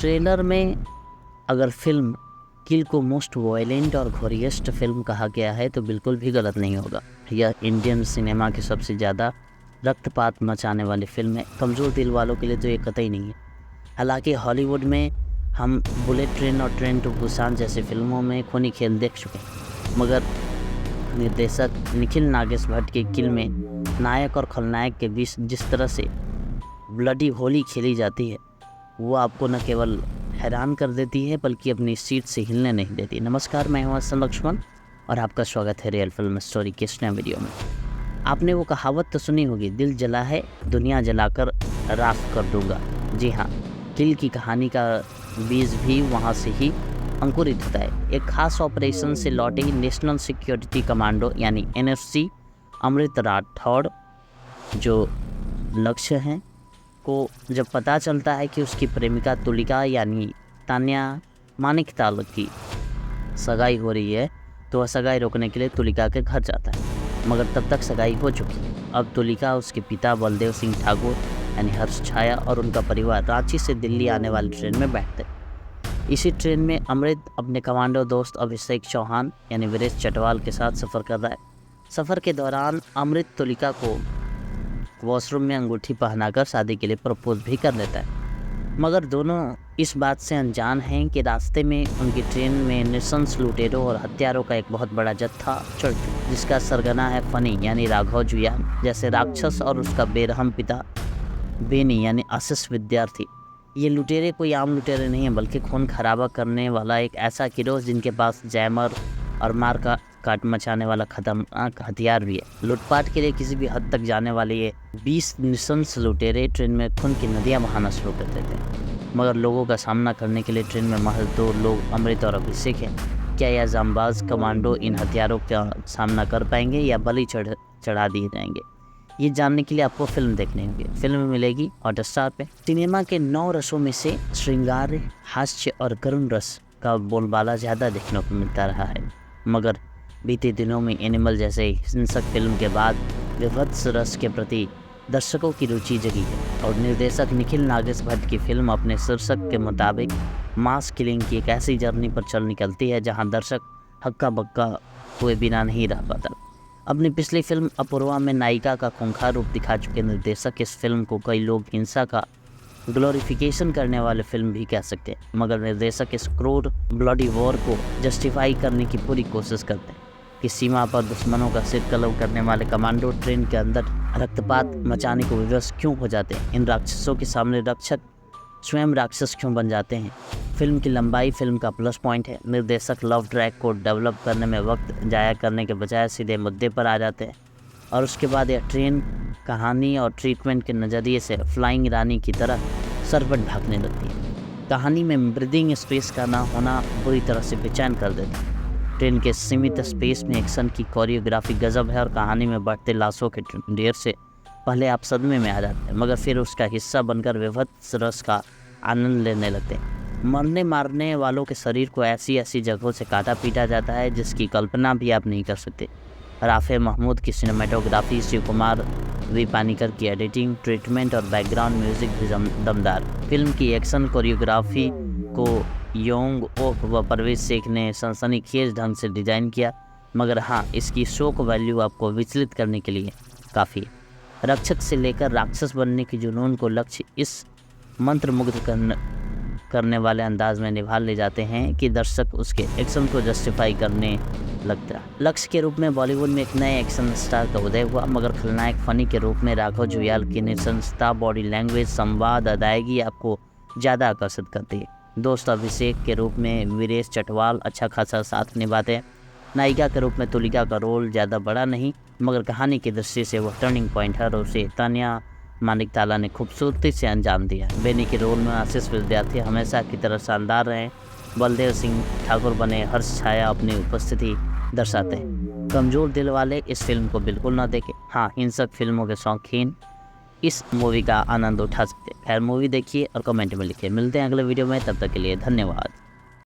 Trailer में अगर film किल को मोस्ट वायलेंट और घोरियस्ट फिल्म कहा गया है तो बिल्कुल भी गलत नहीं होगा। यह इंडियन सिनेमा की सबसे ज़्यादा रक्तपात मचाने वाली फिल्म है। कमज़ोर दिल वालों के लिए तो ये कतई नहीं है। हालांकि हॉलीवुड में हम बुलेट ट्रेन और ट्रेन टू बुसान जैसी फिल्मों में खूनी खेल देख चुके हैं, मगर निर्देशक निखिल नागेश भट्ट की किल में नायक और खलनायक के बीच जिस तरह से ब्लडी होली खेली जाती है वो आपको न केवल हैरान कर देती है बल्कि अपनी सीट से हिलने नहीं देती। नमस्कार, मैं हूं हसन लक्ष्मण और आपका स्वागत है रियल फिल्म स्टोरी के इस नए वीडियो में। आपने वो कहावत तो सुनी होगी, दिल जला है दुनिया जलाकर राख कर दूंगा। जी हाँ, किल की कहानी का बीज भी वहाँ से ही अंकुरित होता है। एक खास ऑपरेशन से लौटे नेशनल सिक्योरिटी कमांडो यानी NSC अमृत राठौड़ जो लक्ष्य हैं को जब पता चलता है कि उसकी प्रेमिका तुलिका यानी तान्या मानिकताल की सगाई हो रही है तो वह सगाई रोकने के लिए तुलिका के घर जाता है, मगर तब तक सगाई हो चुकी है। अब तुलिका, उसके पिता बलदेव सिंह ठाकुर यानी हर्ष छाया और उनका परिवार रांची से दिल्ली आने वाली ट्रेन में बैठते हैं। इसी ट्रेन में अमृत अपने कमांडो दोस्त अभिषेक चौहान यानी वीरेश चटवाल के साथ सफ़र कर रहा है। सफ़र के दौरान अमृत तुलिका को वॉशरूम में अंगूठी पहनाकर शादी के लिए प्रपोज भी कर लेता है, मगर दोनों इस बात से अनजान हैं कि रास्ते में उनकी ट्रेन में नृशंस लुटेरों और हत्यारों का एक बहुत बड़ा जत्था चढ़ चुका, जिसका सरगना है फनी यानी राघव जुयाल जैसे राक्षस और उसका बेरहम पिता बेनी यानी आशीष विद्यार्थी। ये लुटेरे कोई आम लुटेरे नहीं हैं बल्कि खून खराबा करने वाला एक ऐसा गिरोह जिनके पास जैमर और मार का काट मचाने वाला खतरनाक हथियार भी है। लूटपाट के लिए किसी भी हद तक जाने वाले ये 20 नृशंस लुटेरे ट्रेन में खून की नदियां बहाना शुरू कर देते हैं, मगर लोगों का सामना करने के लिए ट्रेन में महज 2 लोग अमृत और अभिषेक हैं। क्या यह जांबाज कमांडो इन हथियारों का सामना कर पाएंगे या बलि चढ़ा दिए जाएंगे? ये जानने के लिए आपको फिल्म देखनी होगी। फिल्म मिलेगी हॉटस्टार पे। सिनेमा के 9 रसों में से श्रृंगार, हास्य और करुण रस का बोलबाला ज़्यादा देखने को मिलता रहा है, मगर बीते दिनों में एनिमल जैसे हिंसक फिल्म के बाद विभत्स रस के प्रति दर्शकों की रुचि जगी है और निर्देशक निखिल नागेश भट्ट की फिल्म अपने शीर्षक के मुताबिक मास किलिंग की एक ऐसी जर्नी पर चल निकलती है जहां दर्शक हक्का बक्का हुए बिना नहीं रह पाता। अपनी पिछली फिल्म अपूर्वा में नायिका का खूंखार रूप दिखा चुके निर्देशक इस फिल्म को कई लोग हिंसा का ग्लोरिफिकेशन करने वाले फिल्म भी कह सकते हैं, मगर निर्देशक इस क्रूर ब्लडी वॉर को जस्टिफाई करने की पूरी कोशिश करते हैं कि सीमा पर दुश्मनों का सिर कलव करने वाले कमांडो ट्रेन के अंदर रक्तपात मचाने को विवश क्यों हो जाते हैं। इन राक्षसों के सामने रक्षक स्वयं राक्षस क्यों बन जाते हैं। फिल्म की लंबाई फिल्म का प्लस पॉइंट है। निर्देशक लव ट्रैक को डेवलप करने में वक्त जाया करने के बजाय सीधे मुद्दे पर आ जाते हैं और उसके बाद यह ट्रेन कहानी और ट्रीटमेंट के नज़रिए से फ्लाइंग रानी की तरह सरपट भागने लगती है। कहानी में ब्रीदिंग स्पेस का ना होना बुरी तरह से बेचैन कर देता है। ट्रेन के सीमित स्पेस में एक्शन की कोरियोग्राफी गजब है और कहानी में बढ़ते लाशों के ढेर से पहले आप सदमे में आ जाते हैं, मगर फिर उसका हिस्सा बनकर विभत्स रस का आनंद लेने लगते हैं। मरने मारने वालों के शरीर को ऐसी ऐसी जगहों से काटा पीटा जाता है जिसकी कल्पना भी आप नहीं कर सकते। राफे महमूद की सिनेमाटोग्राफी, शिव कुमार वी पानीकर की एडिटिंग, ट्रीटमेंट और बैकग्राउंड म्यूजिक भी दमदार। फिल्म की एक्शन कोरियोग्राफी को योंग ओह व परवेज शेख ने सनसनीखेज ढंग से डिज़ाइन किया, मगर हाँ, इसकी शौक वैल्यू आपको विचलित करने के लिए काफ़ी है। रक्षक से लेकर राक्षस बनने की जुनून को लक्ष्य इस मंत्रमुग्ध करने वाले अंदाज में निभा ले जाते हैं कि दर्शक उसके एक्शन को जस्टिफाई करने लगता है। लक्ष्य के रूप में बॉलीवुड में एक नए एक्शन स्टार का उदय हुआ, मगर खलनायक फनी के रूप में राघव जुयाल की निसंसता, बॉडी लैंग्वेज, संवाद, अदायगी आपको ज़्यादा आकर्षित करती है। दोस्त अभिषेक के रूप में वीरेश चटवाल अच्छा खासा साथ निभाते हैं। नायिका के रूप में तुलिका का रोल ज़्यादा बड़ा नहीं, मगर कहानी की दृष्टि से वह टर्निंग पॉइंट है और उसे तान्या मानिकताला ने खूबसूरती से अंजाम दिया। बेनी के रोल में आशीष विद्यार्थी हमेशा की तरह शानदार रहे। बलदेव सिंह ठाकुर बने हर्ष छाया अपनी उपस्थिति दर्शाते हैं। कमज़ोर दिल वाले इस फिल्म को बिल्कुल ना देखें। हाँ, हिंसक फिल्मों के शौकीन इस मूवी का आनंद उठा सकते हैं। खैर, मूवी देखिए और कमेंट में लिखिए। मिलते हैं अगले वीडियो में, तब तक के लिए धन्यवाद।